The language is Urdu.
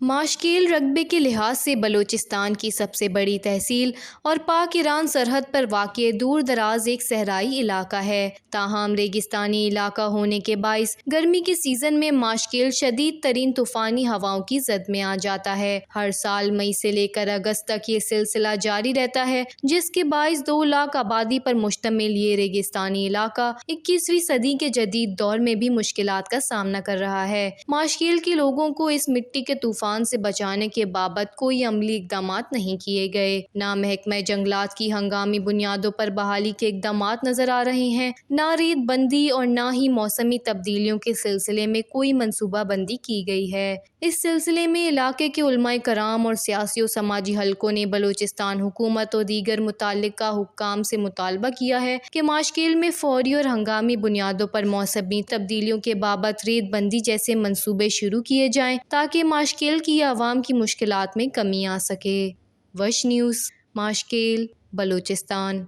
ماشکیل رقبے کے لحاظ سے بلوچستان کی سب سے بڑی تحصیل اور پاک ایران سرحد پر واقع دور دراز ایک صحرائی علاقہ ہے، تاہم ریگستانی علاقہ ہونے کے باعث گرمی کے سیزن میں ماشکیل شدید ترین طوفانی ہواؤں کی زد میں آ جاتا ہے۔ ہر سال مئی سے لے کر اگست تک یہ سلسلہ جاری رہتا ہے، جس کے باعث 2 لاکھ آبادی پر مشتمل یہ ریگستانی علاقہ 21ویں صدی کے جدید دور میں بھی مشکلات کا سامنا کر رہا ہے۔ ماشکیل کے لوگوں کو اس مٹی کے طوفان سے بچانے کے بابت کوئی عملی اقدامات نہیں کیے گئے، نہ محکمہ جنگلات کی ہنگامی بنیادوں پر بحالی کے اقدامات نظر آ رہے ہیں، نہ ریت بندی اور نہ ہی موسمی تبدیلیوں کے سلسلے میں کوئی منصوبہ بندی کی گئی ہے۔ اس سلسلے میں علاقے کے علماء کرام اور سیاسی و سماجی حلقوں نے بلوچستان حکومت اور دیگر متعلقہ حکام سے مطالبہ کیا ہے کہ ماشکیل میں فوری اور ہنگامی بنیادوں پر موسمی تبدیلیوں کے بابت ریت بندی جیسے منصوبے شروع کیے جائیں تاکہ ماشکیل کی عوام کی مشکلات میں کمی آ سکے۔ وش نیوز، ماشکیل، بلوچستان۔